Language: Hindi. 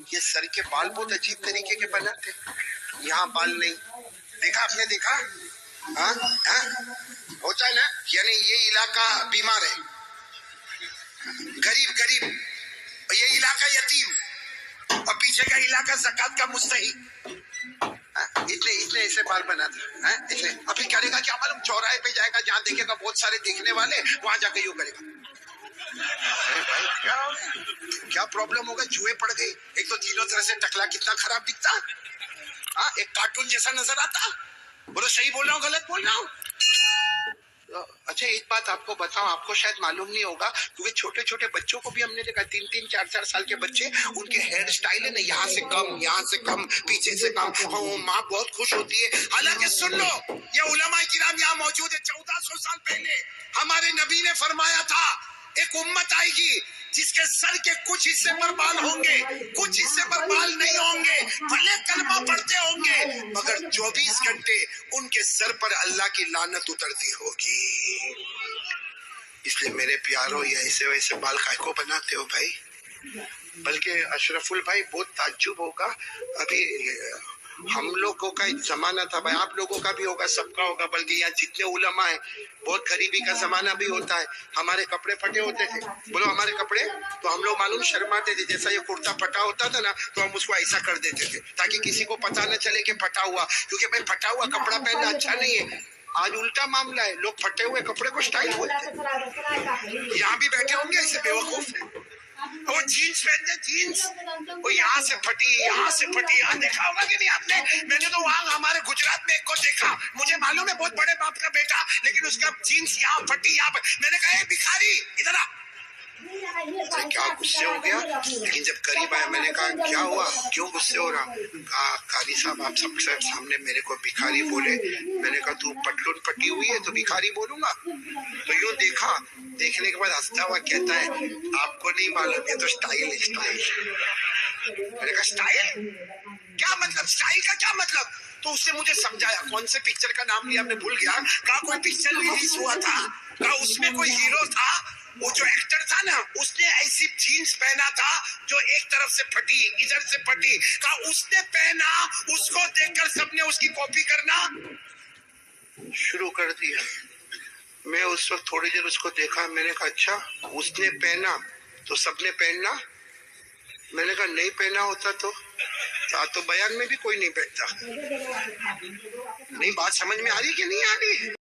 ये सर के बाल बहुत अजीब तरीके के बनाते, यहाँ बाल नहीं। देखा आपने, देखा? हाँ हाँ, होता है ना, यानी ये इलाका बीमार है, गरीब गरीब, ये इलाका यतीम, और पीछे का इलाका ज़कात का मुस्तहिक। इतने इतने ऐसे बाल बनाता है, इतने। अभी करेगा क्या मालूम, चौराहे पे जाएगा, जहाँ देखेगा बहुत सारे देखने वाले, वहां जाके यूं करेगा। अरे भाई, क्या प्रॉब्लम होगा? जुए पड़ गई। एक तो तीनों तरह से टकला कितना खराब दिखता, हाँ, एक कार्टून जैसा नजर आता। बोलो सही बोल रहा हूँ, गलत बोल रहा हूँ? अच्छा, एक बात आपको बताऊं, आपको शायद मालूम नहीं होगा, क्योंकि छोटे छोटे बच्चों को भी हमने देखा, 3-3, 4-4 साल के बच्चे, उनके हेयर स्टाइल है ना, यहाँ से कम, यहाँ से कम, पीछे से कम। माँ बहुत खुश होती है। हालांकि सुन लो, ये उलमाए किराम यहाँ मौजूद है। 1400 साल पहले हमारे नबी ने फरमाया था, एक उम्मत आएगी जिसके सर के कुछ हिस्से पर बाल होंगे, कुछ हिस्से पर बाल नहीं होंगे, भले कलमा पढ़ते होंगे, मगर 24 घंटे उनके सर पर अल्लाह की लानत उतरती होगी। इसलिए मेरे प्यारों, ये ऐसे वैसे बाल काय को बनाते हो भाई? बल्कि अशरफुल भाई, बहुत ताज्जुब होगा, अभी हम लोगों का एक जमाना था भाई, आप लोगों का भी होगा, सबका होगा, बल्कि यहाँ जितने उलमा है, बहुत गरीबी का जमाना भी होता है। हमारे कपड़े फटे होते थे, बोलो हमारे कपड़े, तो हम लोग मालूम शर्माते थे। जैसा ये कुर्ता फटा होता था ना, तो हम उसको ऐसा कर देते थे ताकि किसी को पता न चले कि फटा हुआ, क्योंकि भाई फटा हुआ कपड़ा पहनना अच्छा नहीं है। आज उल्टा मामला है, लोग फटे हुए कपड़े को स्टाइल बोलते हैं। यहाँ भी बैठे होंगे ऐसे बेवकूफ है, वो जीन्स पहनते, जीन्स वो यहाँ से फटी, यहाँ से फटी। यहाँ देखा होगा कि नहीं आपने? मैंने तो वहां हमारे गुजरात में एक को देखा, मुझे मालूम है बहुत बड़े बाप का बेटा, लेकिन उसका जीन्स यहाँ फटी, यहाँ पर। मैंने कहा भिखारी इधर आ। अरे क्या गुस्से हो गया, लेकिन जब करीब आया मैंने कहा क्या हुआ, क्यों गुस्से हो रहा? कहा कारी साहब आप सबसे सामने मेरे को भिखारी बोले। मैंने कहा तू पटलून पटी हुई है तो भिखारी बोलूंगा? तो यूं देखा, देखने के बाद हंसता हुआ कहता है आपको नहीं मालूम, ये तो स्टाइल है, स्टाइल। मैंने कहा स्टाइल क्या मतलब, स्टाइल का क्या मतलब? तो उसने मुझे समझाया, कौन से पिक्चर का नाम लिया मैं भूल गया, कहा कोई पिक्चर रिलीज हुआ था, कहा उसमें कोई हीरो था, वो जो एक्टर था ना, उसने ऐसी जीन्स पहना था जो एक तरफ से फटी, इधर से फटी। कहा उसने पहना, उसको देखकर सबने उसकी कॉपी करना शुरू कर दिया। मैं उस वक्त थोड़ी देर उसको देखा, मैंने कहा अच्छा उसने पहना तो सबने पहनना? मैंने कहा नहीं पहना होता तो बयान में भी कोई नहीं बैठता। नहीं, बात समझ में आ रही कि नहीं आ रही?